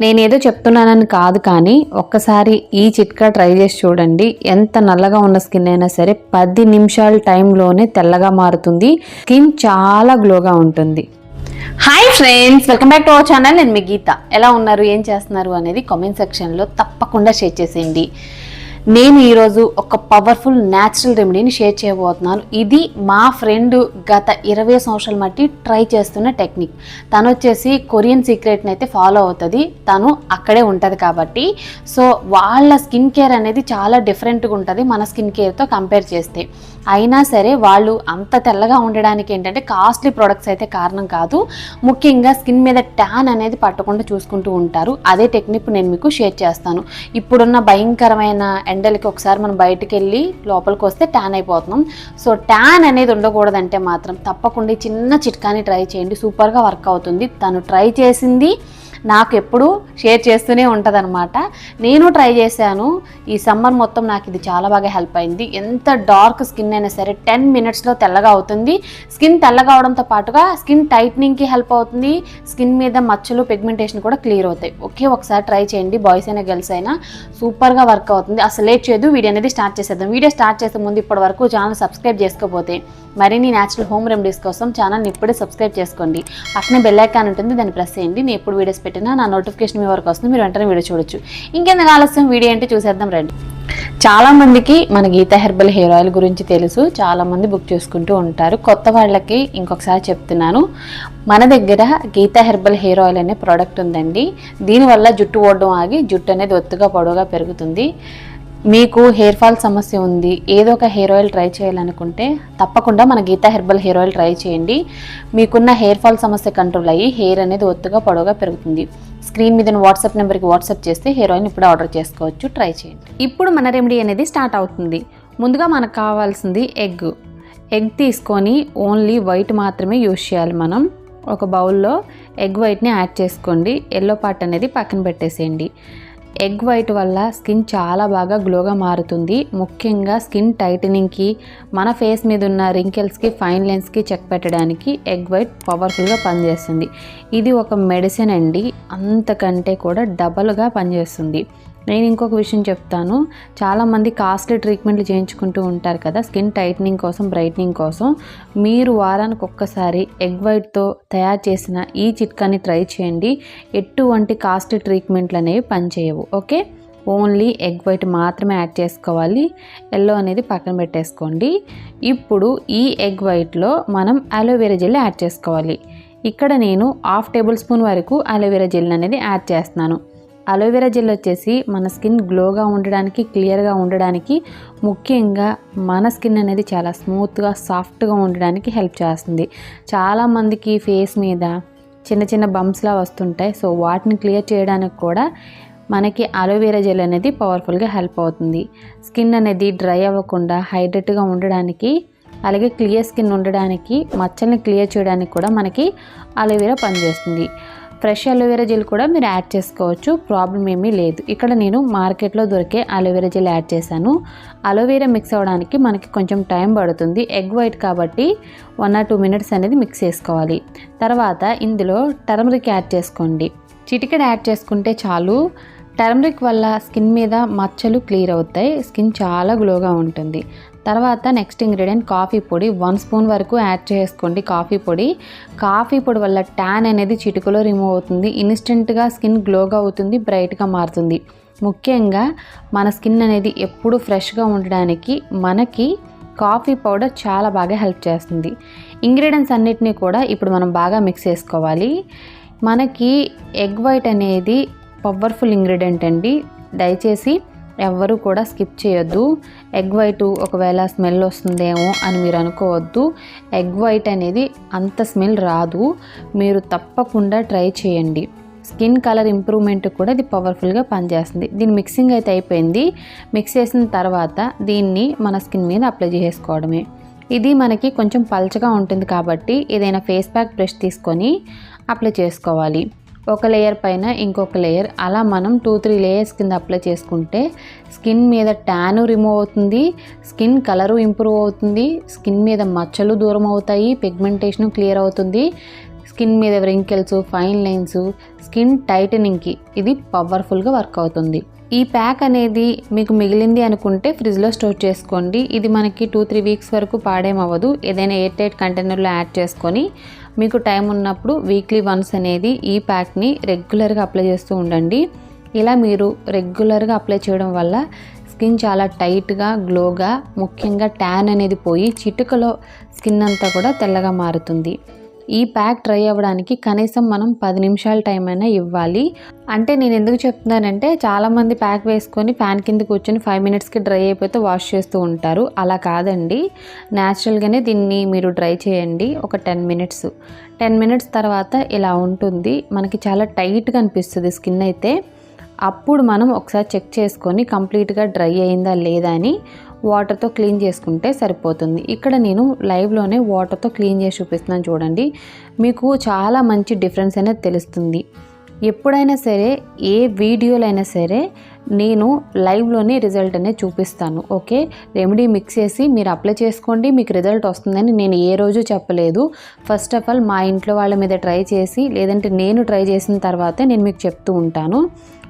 నేనేదో చెప్తున్నానని కాదు, కానీ ఒక్కసారి ఈ చిట్కా ట్రై చేసి చూడండి. ఎంత నల్లగా ఉన్న స్కిన్ అయినా సరే 10 నిమిషాల టైంలోనే తెల్లగా మారుతుంది. స్కిన్ చాలా గ్లోగా ఉంటుంది. Hi friends, welcome back to our channel. నేను మీ గీత. ఎలా ఉన్నారు, ఏం చేస్తున్నారు అనేది కామెంట్ సెక్షన్లో తప్పకుండా షేర్ చేసేయండి. నేను ఈరోజు ఒక పవర్ఫుల్ న్యాచురల్ రెమెడీని షేర్ చేయబోతున్నాను. ఇది మా ఫ్రెండ్ గత 20 సంవత్సరాల మట్టి ట్రై చేస్తున్న టెక్నిక్. తను వచ్చేసి కొరియన్ సీక్రెట్ని అయితే ఫాలో అవుతుంది. తను అక్కడే ఉంటుంది కాబట్టి సో వాళ్ళ స్కిన్ కేర్ అనేది చాలా డిఫరెంట్గా ఉంటుంది మన స్కిన్ కేర్తో కంపేర్ చేస్తే. అయినా సరే వాళ్ళు అంత తెల్లగా ఉండడానికి ఏంటంటే కాస్ట్లీ ప్రొడక్ట్స్ అయితే కారణం కాదు, ముఖ్యంగా స్కిన్ మీద ట్యాన్ అనేది పట్టకుండా చూసుకుంటూ ఉంటారు. అదే టెక్నిక్ నేను మీకు షేర్ చేస్తాను. ఇప్పుడున్న భయంకరమైన ఎండలకి ఒకసారి మనం బయటకు వెళ్ళి లోపలికి వస్తే ట్యాన్ అయిపోతున్నాం. సో ట్యాన్ అనేది ఉండకూడదంటే మాత్రం తప్పకుండా చిన్న చిట్కాని ట్రై చేయండి. సూపర్గా వర్క్ అవుతుంది. తను ట్రై చేసింది నాకు ఎప్పుడు షేర్ చేస్తూనే ఉంటుంది అనమాట. నేను ట్రై చేశాను. ఈ సమ్మర్ మొత్తం నాకు ఇది చాలా బాగా హెల్ప్ అయింది. ఎంత డార్క్ స్కిన్ అయినా సరే 10 మినిట్స్లో తెల్లగా అవుతుంది. స్కిన్ తెల్లగా అవడంతో పాటుగా స్కిన్ టైట్నింగ్కి హెల్ప్ అవుతుంది. స్కిన్ మీద మచ్చలు, పిగ్మెంటేషన్ కూడా క్లియర్ అవుతాయి. ఒకసారి ట్రై చేయండి. బాయ్స్ అయినా గర్ల్స్ అయినా సూపర్గా వర్క్ అవుతుంది. అసలు లేట్ చేయదు, వీడియో అనేది స్టార్ట్ చేసేద్దాం. వీడియో స్టార్ట్ చేసే ముందు ఇప్పటి వరకు ఛానల్ సబ్స్క్రైబ్ చేసుకోకపోతే మరిన్ని న్యాచురల్ హోమ్ రెమెడీస్ కోసం ఛానల్ని ఇప్పుడే సబ్స్క్రైబ్ చేసుకోండి. పక్కనే బెల్ ఐకాన్ ఉంటుంది, దాన్ని ప్రెస్ చేయండి. నేను ఎప్పుడు వీడియోస్ పెట్టినా నా నోటిఫికేషన్ మీ వరకు వస్తుంది. మీరు వెంటనే వీడియో చూడొచ్చు. ఇంకెందుకు ఆలస్యం, వీడియో ఏంటి చూసేద్దాం రండి. చాలామందికి మన గీతా హెర్బల్ హెయిర్ ఆయిల్ గురించి తెలుసు. చాలామంది బుక్ చేసుకుంటూ ఉంటారు. కొత్త వాళ్ళకి ఇంకొకసారి చెప్తున్నాను, మన దగ్గర గీతా హెర్బల్ హెయిర్ ఆయిల్ అనే ప్రోడక్ట్ ఉందండి. దీనివల్ల జుట్టు ఓడడం ఆగి జుట్టు అనేది ఒత్తుగా పొడవుగా పెరుగుతుంది. మీకు హెయిర్ ఫాల్ సమస్య ఉంది, ఏదో ఒక హెయిర్ ఆయిల్ ట్రై చేయాలనుకుంటే తప్పకుండా మన Geeta herbal hair oil try చేయండి. మీకున్న హెయిర్ ఫాల్ సమస్య కంట్రోల్ అయ్యి హెయిర్ అనేది ఒత్తుగా పొడవుగా పెరుగుతుంది. స్క్రీన్ మీద వాట్సాప్ నెంబర్కి వాట్సాప్ చేస్తే హెయిర్ ఆయిల్ని ఇప్పుడు ఆర్డర్ చేసుకోవచ్చు. ట్రై చేయండి. ఇప్పుడు మన రెమెడీ అనేది స్టార్ట్ అవుతుంది. ముందుగా మనకు కావాల్సింది ఎగ్ తీసుకొని ఓన్లీ వైట్ మాత్రమే యూజ్ చేయాలి. మనం ఒక బౌల్లో ఎగ్ వైట్ని యాడ్ చేసుకోండి. ఎల్లో పార్ట్ అనేది పక్కన పెట్టేసేయండి. ఎగ్ వైట్ వల్ల స్కిన్ చాలా బాగా గ్లోగా మారుతుంది. ముఖ్యంగా స్కిన్ టైటనింగ్కి, మన ఫేస్ మీద ఉన్న రింకిల్స్కి, ఫైన్ లైన్స్కి చెక్ పెట్టడానికి ఎగ్ వైట్ పవర్ఫుల్గా పనిచేస్తుంది. ఇది ఒక మెడిసిన్ అండి, అంతకంటే కూడా డబల్గా పనిచేస్తుంది. నేను ఇంకొక విషయం చెప్తాను. చాలామంది కాస్ట్లీ ట్రీట్మెంట్లు చేయించుకుంటూ ఉంటారు కదా స్కిన్ టైట్నింగ్ కోసం, బ్రైట్నింగ్ కోసం. మీరు వారానికి ఒక్కసారి ఎగ్ వైట్తో తయారు చేసిన ఈ చిట్కాని ట్రై చేయండి. ఎటువంటి కాస్ట్లీ ట్రీట్మెంట్లు అనేవి పనిచేయవు. ఓకే, ఓన్లీ ఎగ్ వైట్ మాత్రమే యాడ్ చేసుకోవాలి. ఎల్లో అనేది పక్కన పెట్టేసుకోండి. ఇప్పుడు ఈ ఎగ్ వైట్లో మనం అలోవెరా జెల్ యాడ్ చేసుకోవాలి. ఇక్కడ నేను 1/2 టేబుల్ స్పూన్ వరకు అలోవెరా జెల్ అనేది యాడ్ చేస్తున్నాను. అలోవెరా జెల్ వచ్చేసి మన స్కిన్ గ్లోగా ఉండడానికి, క్లియర్గా ఉండడానికి, ముఖ్యంగా మన స్కిన్ అనేది చాలా స్మూత్గా, సాఫ్ట్గా ఉండడానికి హెల్ప్ చేస్తుంది. చాలామందికి ఫేస్ మీద చిన్న చిన్న బంప్స్లా వస్తుంటాయి. సో వాటిని క్లియర్ చేయడానికి కూడా మనకి అలోవెరా జెల్ అనేది పవర్ఫుల్గా హెల్ప్ అవుతుంది. స్కిన్ అనేది డ్రై అవ్వకుండా హైడ్రేట్గా ఉండడానికి, అలాగే క్లియర్ స్కిన్ ఉండడానికి, మచ్చల్ని క్లియర్ చేయడానికి కూడా మనకి అలోవెరా పనిచేస్తుంది. ఫ్రెష్ అలోవెరా జెల్ కూడా మీరు యాడ్ చేసుకోవచ్చు, ప్రాబ్లం ఏమీ లేదు. ఇక్కడ నేను మార్కెట్లో దొరికే అలోవెరా జెల్ యాడ్ చేశాను. అలోవెరా మిక్స్ అవ్వడానికి మనకి కొంచెం టైం పడుతుంది. ఎగ్ వైట్ కాబట్టి 1 or 2 మినిట్స్ అనేది మిక్స్ చేసుకోవాలి. తర్వాత ఇందులో టర్మరిక్ యాడ్ చేసుకోండి. చిటికెడ యాడ్ చేసుకుంటే చాలు. టర్మరిక్ వల్ల స్కిన్ మీద మచ్చలు క్లియర్ అవుతాయి, స్కిన్ చాలా గ్లోగా ఉంటుంది. తర్వాత నెక్స్ట్ ఇంగ్రీడియంట్ కాఫీ పొడి 1 స్పూన్ వరకు యాడ్ చేసుకోండి. కాఫీ పొడి వల్ల ట్యాన్ అనేది చిటికలో రిమూవ్ అవుతుంది. ఇన్స్టెంట్గా స్కిన్ గ్లోగా అవుతుంది, బ్రైట్గా మారుతుంది. ముఖ్యంగా మన స్కిన్ అనేది ఎప్పుడు ఫ్రెష్గా ఉండడానికి మనకి కాఫీ పౌడర్ చాలా బాగా హెల్ప్ చేస్తుంది. ఇంగ్రీడియంట్స్ అన్నిటినీ కూడా ఇప్పుడు మనం బాగా మిక్స్ చేసుకోవాలి. మనకి ఎగ్ వైట్ అనేది పవర్ఫుల్ ఇంగ్రీడియంట్ అండి, దయచేసి ఎవ్వరూ కూడా స్కిప్ చేయొద్దు. ఎగ్ వైట్ ఒకవేళ స్మెల్ వస్తుందేమో అని మీరు అనుకోవద్దు. ఎగ్ వైట్ అనేది అంత స్మెల్ రాదు, మీరు తప్పకుండా ట్రై చేయండి. స్కిన్ కలర్ ఇంప్రూవ్మెంట్ కూడా ఇది పవర్ఫుల్గా పనిచేస్తుంది. దీని మిక్సింగ్ అయితే అయిపోయింది. మిక్స్ చేసిన తర్వాత దీన్ని మన స్కిన్ మీద అప్లై చేసుకోవడమే. ఇది మనకి కొంచెం పల్చగా ఉంటుంది కాబట్టి ఏదైనా ఫేస్ ప్యాక్ బ్రష్ తీసుకొని అప్లై చేసుకోవాలి. ఒక లేయర్ పైన ఇంకొక లేయర్, అలా మనం 2-3 లేయర్స్ కింద అప్లై చేసుకుంటే స్కిన్ మీద ట్యాను రిమూవ్ అవుతుంది, స్కిన్ కలరు ఇంప్రూవ్ అవుతుంది, స్కిన్ మీద మచ్చలు దూరం అవుతాయి, పిగ్మెంటేషన్ క్లియర్ అవుతుంది, స్కిన్ మీద వ్రింకిల్స్, ఫైన్ లైన్స్, స్కిన్ టైటనింగ్కి ఇది పవర్ఫుల్గా వర్క్ అవుతుంది. ఈ ప్యాక్ అనేది మీకు మిగిలింది అనుకుంటే ఫ్రిడ్జ్లో స్టోర్ చేసుకోండి. ఇది మనకి 2-3 వీక్స్ వరకు పాడేమవ్వదు. ఏదైనా ఎయిర్ టైట్ కంటైనర్లో యాడ్ చేసుకొని మీకు టైం ఉన్నప్పుడు వీక్లీ వన్స్ అనేది ఈ ప్యాక్ని రెగ్యులర్గా అప్లై చేస్తూ ఉండండి. ఇలా మీరు రెగ్యులర్గా అప్లై చేయడం వల్ల స్కిన్ చాలా టైట్గా, గ్లోగా, ముఖ్యంగా ట్యాన్ అనేది పోయి చిటికలో స్కిన్ అంతా కూడా తెల్లగా మారుతుంది. ఈ ప్యాక్ డ్రై అవ్వడానికి కనీసం మనం 10 నిమిషాల టైం అయినా ఇవ్వాలి. అంటే నేను ఎందుకు చెప్తున్నానంటే చాలామంది ప్యాక్ వేసుకొని ఫ్యాన్ కింద కూర్చొని 5 మినిట్స్కి డ్రై అయిపోతే వాష్ చేస్తూ ఉంటారు. అలా కాదండి, న్యాచురల్గానే దీన్ని మీరు డ్రై చేయండి. ఒక 10 మినిట్స్ తర్వాత ఇలా ఉంటుంది. మనకి చాలా టైట్గా అనిపిస్తుంది స్కిన్ అయితే. అప్పుడు మనం ఒకసారి చెక్ చేసుకొని కంప్లీట్గా డ్రై అయిందా లేదా అని వాటర్తో క్లీన్ చేసుకుంటే సరిపోతుంది. ఇక్కడ నేను లైవ్లోనే వాటర్తో క్లీన్ చేసి చూపిస్తున్నాను చూడండి. మీకు చాలా మంచి డిఫరెన్స్ అనేది తెలుస్తుంది. ఎప్పుడైనా సరే, ఏ వీడియోలో అయినా సరే నేను లైవ్లోనే రిజల్ట్ అనేది చూపిస్తాను. ఓకే, రెమెడీ మిక్స్ చేసి మీరు అప్లై చేసుకోండి, మీకు రిజల్ట్ వస్తుందని నేను ఏ రోజు చెప్పలేదు. ఫస్ట్ ఆఫ్ ఆల్ మా ఇంట్లో వాళ్ళ మీద ట్రై చేసి, లేదంటే నేను ట్రై చేసిన తర్వాతే నేను మీకు చెప్తూ ఉంటాను.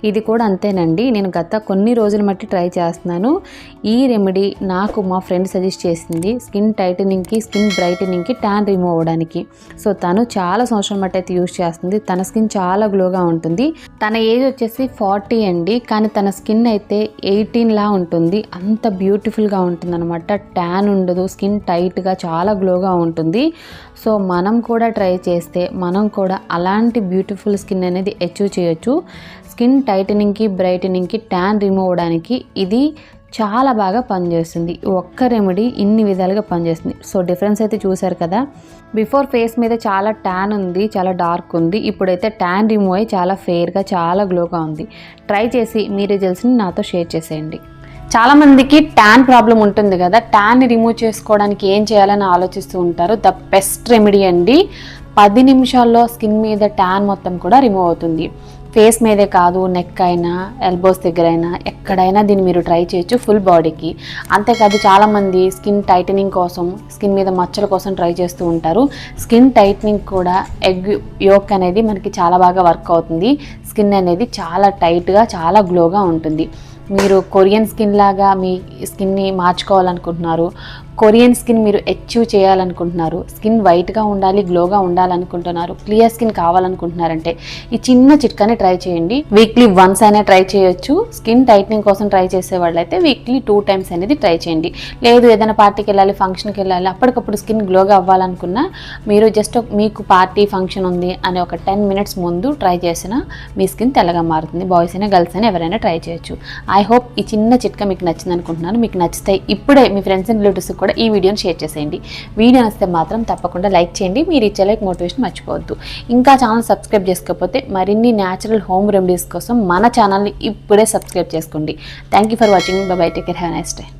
ఇది కూడా అంతేనండి. నేను గత కొన్ని రోజుల మట్టి ట్రై చేస్తున్నాను. ఈ రెమెడీ నాకు మా ఫ్రెండ్ సజెస్ట్ చేసింది స్కిన్ టైటనింగ్కి, స్కిన్ బ్రైటనింగ్కి, ట్యాన్ రిమూవ్ అవ్వడానికి. సో తను చాలా సంవత్సరం మట్టి అయితే యూజ్ చేస్తుంది. తన స్కిన్ చాలా గ్లోగా ఉంటుంది. తన ఏజ్ వచ్చేసి 40 అండి, కానీ తన స్కిన్ అయితే 18లా ఉంటుంది. అంత బ్యూటిఫుల్గా ఉంటుంది అనమాట. ట్యాన్ ఉండదు, స్కిన్ టైట్గా చాలా గ్లోగా ఉంటుంది. సో మనం కూడా ట్రై చేస్తే మనం కూడా అలాంటి బ్యూటిఫుల్ స్కిన్ అనేది అచీవ్ చేయొచ్చు. స్కిన్ టైటనింగ్కి, బ్రైటనింగ్కి, ట్యాన్ రిమూవ్ అవ్వడానికి ఇది చాలా బాగా పనిచేస్తుంది. ఒక్క రెమెడీ ఇన్ని విధాలుగా పనిచేస్తుంది. సో డిఫరెన్స్ అయితే చూసారు కదా. బిఫోర్ ఫేస్ మీద చాలా ట్యాన్ ఉంది, చాలా డార్క్ ఉంది. ఇప్పుడైతే ట్యాన్ రిమూవ్ అయ్యి చాలా ఫెయిర్గా, చాలా గ్లోగా ఉంది. ట్రై చేసి మీ రిజల్ట్స్ని నాతో షేర్ చేసేయండి. చాలామందికి ట్యాన్ ప్రాబ్లం ఉంటుంది కదా, ట్యాన్ రిమూవ్ చేసుకోవడానికి ఏం చేయాలని ఆలోచిస్తూ ఉంటారు. ద బెస్ట్ రెమెడీ అండి. 10 నిమిషాల్లో స్కిన్ మీద ట్యాన్ మొత్తం కూడా రిమూవ్ అవుతుంది. ఫేస్ మీదే కాదు, నెక్ అయినా, ఎల్బోస్ దగ్గర అయినా, ఎక్కడైనా దీన్ని మీరు ట్రై చేయొచ్చు ఫుల్ బాడీకి. అంతేకాదు చాలామంది స్కిన్ టైటనింగ్ కోసం, స్కిన్ మీద మచ్చల కోసం ట్రై చేస్తూ ఉంటారు. స్కిన్ టైటనింగ్ కూడా ఎగ్ యోక్ అనేది మనకి చాలా బాగా వర్క్ అవుతుంది. స్కిన్ అనేది చాలా టైట్గా, చాలా గ్లోగా ఉంటుంది. మీరు కొరియన్ స్కిన్ లాగా మీ స్కిన్ని మార్చుకోవాలనుకుంటున్నారు, కొరియన్ స్కిన్ మీరు అచీవ్ చేయాలనుకుంటున్నారు, స్కిన్ వైట్గా ఉండాలి, గ్లోగా ఉండాలనుకుంటున్నారు, క్లియర్ స్కిన్ కావాలనుకుంటున్నారంటే ఈ చిన్న చిట్కాని ట్రై చేయండి. వీక్లీ వన్స్ అయినా ట్రై చేయొచ్చు. స్కిన్ టైట్నింగ్ కోసం ట్రై చేసే వాళ్ళైతే వీక్లీ 2 టైమ్స్ అనేది ట్రై చేయండి. లేదు ఏదైనా పార్టీకి వెళ్ళాలి, ఫంక్షన్కి వెళ్ళాలి, అప్పటికప్పుడు స్కిన్ గ్లోగా అవ్వాలనుకున్నా మీరు జస్ట్ మీకు పార్టీ ఫంక్షన్ ఉంది అని ఒక 10 మినిట్స్ ముందు ట్రై చేసినా మీ స్కిన్ తెల్లగా మారుతుంది. బాయ్స్ అయినా గర్ల్స్ అయినా ఎవరైనా ట్రై చేయొచ్చు. ఐ హోప్ ఈ చిన్న చిట్కా మీకు నచ్చింది అనుకుంటున్నాను. మీకు నచ్చితే ఇప్పుడే మీ ఫ్రెండ్స్ అండ్ రిలేటివ్స్ కూడా ఈ వీడియోని షేర్ చేసేయండి. వీడియో నచ్చితే మాత్రం తప్పకుండా లైక్ చేయండి. మీరు ఇచ్చే లైక్ మోటివేషన్ మర్చిపోవద్దు. ఇంకా ఛానల్ సబ్స్క్రైబ్ చేసుకోకపోతే మరిన్ని న్యాచురల్ హోమ్ రెమెడీస్ కోసం మన ఛానల్ని ఇప్పుడే సబ్స్క్రైబ్ చేసుకోండి. Thank you for watching. By by. Take care. Have a nice day.